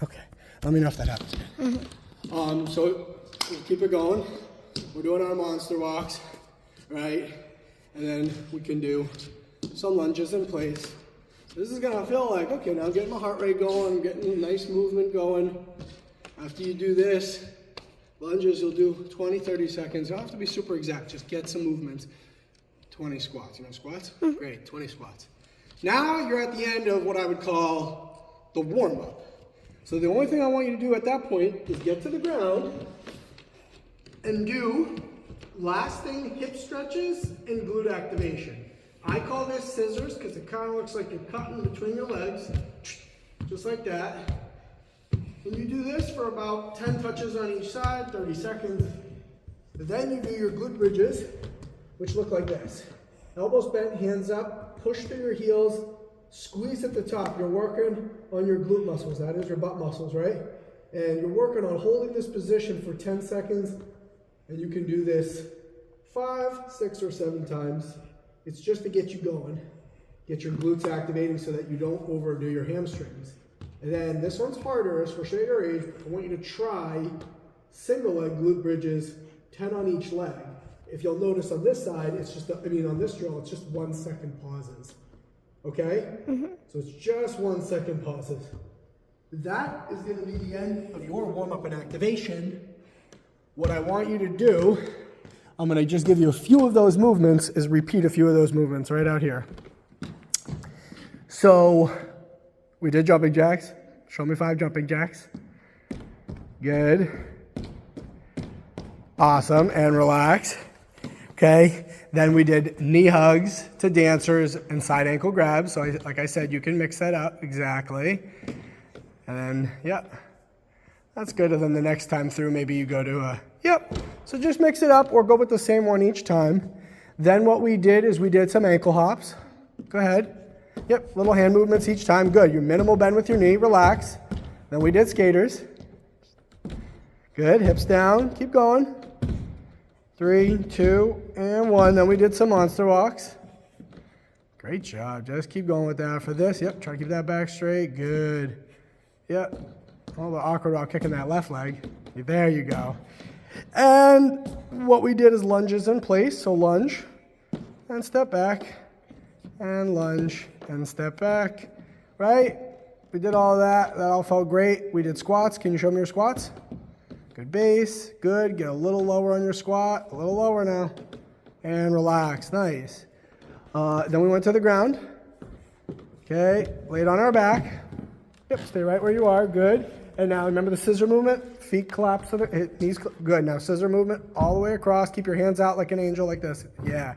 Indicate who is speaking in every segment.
Speaker 1: Okay. Let me know if that happens. So we'll keep it going. We're doing our monster walks, right? And then we can do some lunges in place. This is gonna feel like, okay, now I'm getting my heart rate going, getting a nice movement going. After you do this, lunges, you'll do 20, 30 seconds. You don't have to be super exact, just get some movements. 20 squats, you know squats? Great, 20 squats. Now you're at the end of what I would call the warm-up. So the only thing I want you to do at that point is get to the ground and do lasting hip stretches and glute activation. I call this scissors because it kind of looks like you're cutting between your legs, just like that. And you do this for about 10 touches on each side, 30 seconds. And then you do your glute bridges, which look like this. Elbows bent, hands up, push through your heels, squeeze at the top. You're working on your glute muscles, that is your butt muscles, right? And you're working on holding this position for 10 seconds. And you can do this 5, 6, or 7 times. It's just to get you going, get your glutes activating so that you don't overdo your hamstrings. And then this one's harder, especially at your age. I want you to try single leg glute bridges, 10 on each leg. If you'll notice on this side, it's just, on this drill, it's just 1 second pauses. Okay? So it's just 1 second pauses. That is going to be the end of your warm-up and activation. What I want you to do, I'm going to just give you a few of those movements, is repeat a few of those movements right out here. So we did jumping jacks. Show me 5 jumping jacks. Good. Awesome. And relax. Okay. Then we did knee hugs to dancers and side ankle grabs. So like I said, you can mix that up. Exactly. And then, yep. That's good. And then the next time through, maybe you go to a, yep. So just mix it up or go with the same one each time. Then what we did is we did some ankle hops. Go ahead. Yep, little hand movements each time. Good. Your minimal bend with your knee. Relax. Then we did skaters. Good. Hips down. Keep going. 3, 2, and 1. Then we did some monster walks. Great job. Just keep going with that for this. Yep, try to keep that back straight. Good. Yep. A little awkward while kicking that left leg. There you go. And what we did is lunges in place. So lunge and step back and lunge and step back. Right? We did all of that. That all felt great. We did squats. Can you show me your squats? Good base. Good. Get a little lower on your squat. A little lower now. And relax. Nice. Then we went to the ground. Okay. Laid on our back. Yep. Stay right where you are. Good. And now remember the scissor movement. Feet collapse to the knees. Good. Now scissor movement all the way across. Keep your hands out like an angel like this. Yeah.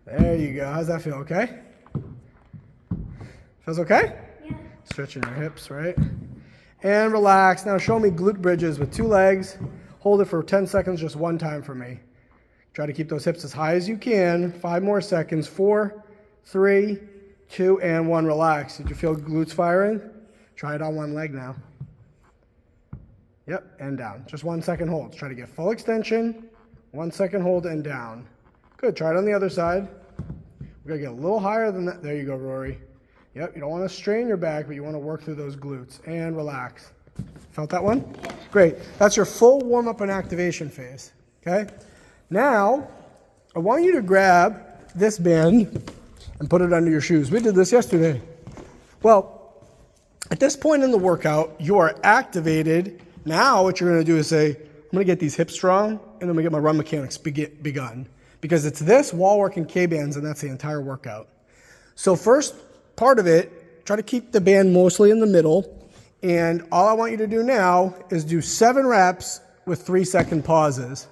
Speaker 1: There you go. How's that feel? Okay? Feels okay? Yeah. Stretching your hips, right? And relax. Now show me glute bridges with 2 legs. Hold it for 10 seconds, just 1 time for me. Try to keep those hips as high as you can. 5 more seconds. 4, 3, 2, and 1. Relax. Did you feel glutes firing? Try it on 1 leg now. Yep, and down. Just 1 second holds. Try to get full extension. 1 second hold and down. Good. Try it on the other side. We're going to get a little higher than that. There you go, Rory. Yep, you don't want to strain your back, but you want to work through those glutes. And relax. Felt that one? Great. That's your full warm-up and activation phase. Okay? Now, I want you to grab this band and put it under your shoes. We did this yesterday. Well, at this point in the workout, you are activated. Now what you're going to do is say, I'm going to get these hips strong, and I'm going to get my run mechanics begun. Because it's this, wall work, and K-bands, and that's the entire workout. So first part of it, try to keep the band mostly in the middle. And all I want you to do now is do 7 reps with 3-second pauses.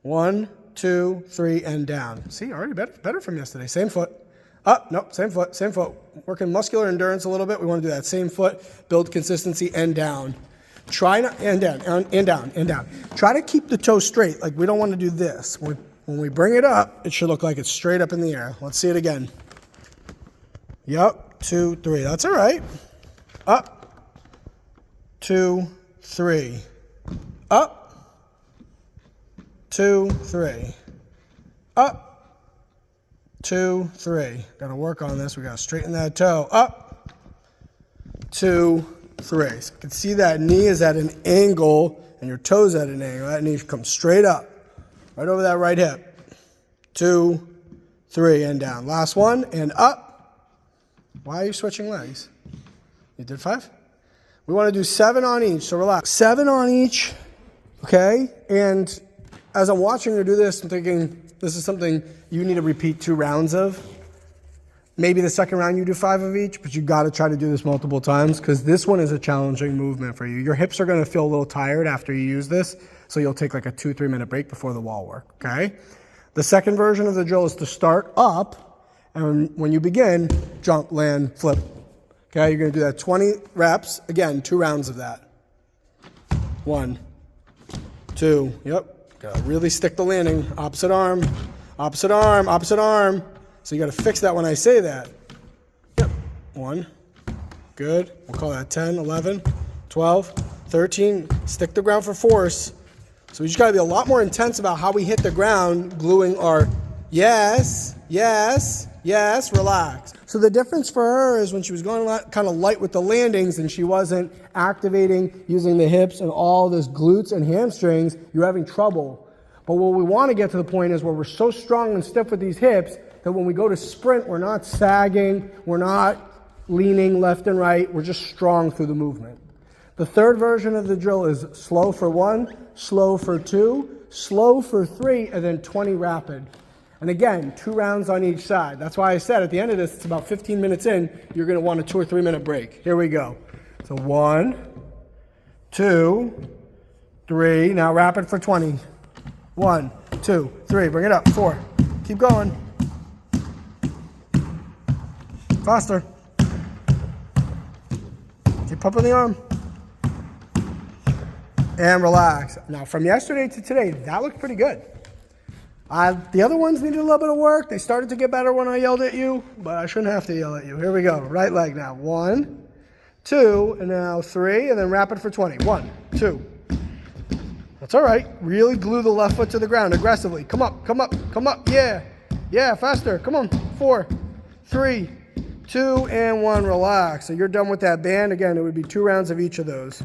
Speaker 1: 1, 2, 3, and down. See, already better from yesterday. Same foot. Up, nope, same foot, same foot. Working muscular endurance a little bit. We want to do that same foot, build consistency, and down. Try not, and down, and down, and down. Try to keep the toe straight. Like we don't want to do this. When we bring it up, it should look like it's straight up in the air. Let's see it again. Yep, 2, 3. That's all right. Up, 2, 3. Up, 2, 3. Up, 2, 3. Got to work on this. We got to straighten that toe. Up, 2, 3. So you can see that knee is at an angle and your toes at an angle. That knee should come straight up, right over that right hip. 2, 3, and down. Last one, and up. Why are you switching legs? You did 5? We want to do 7 on each, so relax. 7 on each, okay? And as I'm watching her do this, I'm thinking this is something you need to repeat 2 rounds of. Maybe the second round you do 5 of each, but you got to try to do this multiple times because this one is a challenging movement for you. Your hips are going to feel a little tired after you use this, so you'll take like a 2-3 minute break before the wall work, okay? The second version of the drill is to start up, and when you begin, jump, land, flip. Okay, you're going to do that 20 reps. Again, 2 rounds of that. 1, 2, yep. Got to really stick the landing. Opposite arm, opposite arm, opposite arm. So you got to fix that when I say that. Yep. 1. Good. We'll call that 10, 11, 12, 13. Stick the ground for force. So we just got to be a lot more intense about how we hit the ground, gluing our yes, yes, yes, relax. So the difference for her is when she was going kind of light with the landings and she wasn't activating using the hips and all this glutes and hamstrings, you're having trouble. But what we want to get to the point is where we're so strong and stiff with these hips that when we go to sprint, we're not sagging, we're not leaning left and right, we're just strong through the movement. The third version of the drill is slow for 1, slow for 2, slow for 3, and then 20 rapid. And again, 2 rounds on each side. That's why I said at the end of this, it's about 15 minutes in, you're going to want a 2 or 3 minute break. Here we go. So 1, 2, 3. Now rapid for 20. 1, 2, 3. Bring it up. 4. Keep going. Faster. Keep pumping the arm. And relax. Now from yesterday to today, that looked pretty good. The other ones needed a little bit of work. They started to get better when I yelled at you, but I shouldn't have to yell at you. Here we go. Right leg now. 1, 2, and now 3, and then rapid for 20. 1, 2. That's all right. Really glue the left foot to the ground aggressively. Come up, come up, come up. Yeah. Yeah, faster. Come on. 4, 3, 2, and 1. Relax. So you're done with that band. Again, it would be 2 rounds of each of those.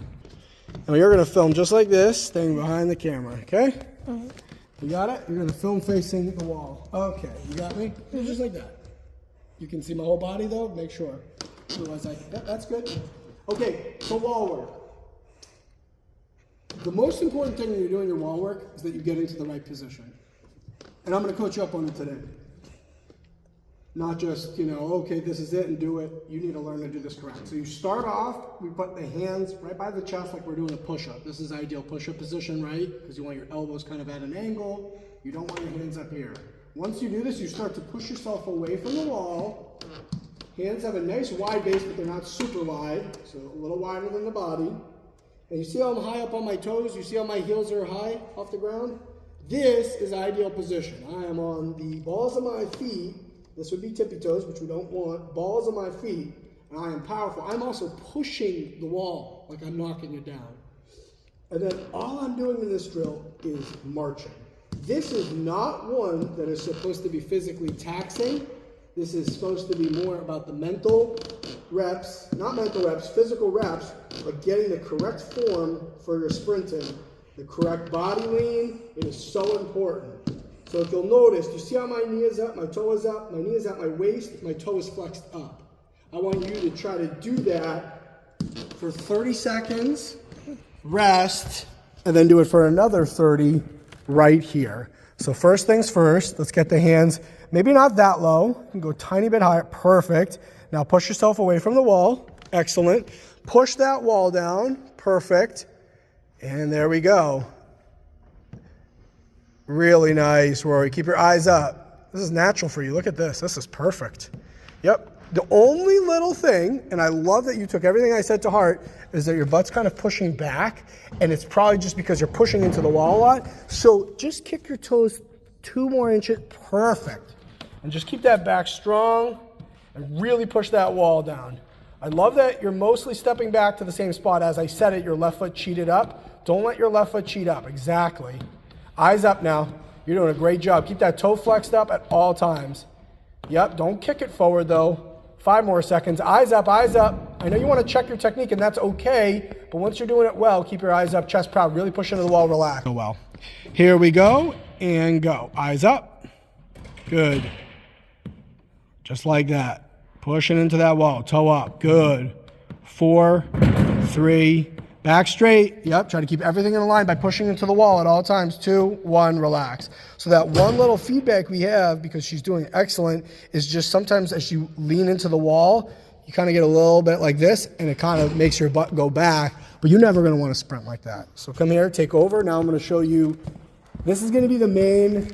Speaker 1: Now you're going to film just like this, staying behind the camera, okay? Mm-hmm. You got it? You're going to film facing the wall. Okay, you got me? Just like that. You can see my whole body though, make sure. Otherwise, that's good. Okay, so wall work. The most important thing when you're doing your wall work is that you get into the right position. And I'm going to coach you up on it today. Not just, okay, this is it and do it. You need to learn to do this correct. So you start off, we put the hands right by the chest like we're doing a push-up. This is ideal push-up position, right? Because you want your elbows kind of at an angle. You don't want your hands up here. Once you do this, you start to push yourself away from the wall. Hands have a nice wide base, but they're not super wide. So a little wider than the body. And you see how I'm high up on my toes? You see how my heels are high off the ground? This is ideal position. I am on the balls of my feet. This would be tippy toes, which we don't want. Balls of my feet, and I am powerful. I'm also pushing the wall like I'm knocking it down. And then all I'm doing in this drill is marching. This is not one that is supposed to be physically taxing. This is supposed to be more about the mental reps, not mental reps, physical reps, but getting the correct form for your sprinting. The correct body lean, it is so important. So if you'll notice, you see how my knee is up, my toe is up, my knee is at my waist, my toe is flexed up. I want you to try to do that for 30 seconds, rest, and then do it for another 30 right here. So first things first, let's get the hands, maybe not that low, you can go a tiny bit higher, perfect. Now push yourself away from the wall, excellent. Push that wall down, perfect. And there we go. Really nice, Rory. Keep your eyes up. This is natural for you. Look at this. This is perfect. Yep. The only little thing, and I love that you took everything I said to heart, is that your butt's kind of pushing back, and it's probably just because you're pushing into the wall a lot. So just kick your toes 2 more inches. Perfect. And just keep that back strong and really push that wall down. I love that you're mostly stepping back to the same spot. As I said it, your left foot cheated up. Don't let your left foot cheat up. Exactly. Eyes up now. You're doing a great job. Keep that toe flexed up at all times. Yep, don't kick it forward though. 5 more seconds. Eyes up, eyes up. I know you want to check your technique, and that's okay, but once you're doing it well, keep your eyes up, chest proud, really push into the wall, relax. Go well. Here we go, and go. Eyes up. Good. Just like that. Pushing into that wall, toe up. Good. 4, 3, back straight. Yep, try to keep everything in line by pushing into the wall at all times. 2, 1, relax. So that one little feedback we have, because she's doing excellent, is just sometimes as you lean into the wall, you kind of get a little bit like this, and it kind of makes your butt go back, but you're never going to want to sprint like that. So come here, take over. Now I'm going to show you, this is going to be the main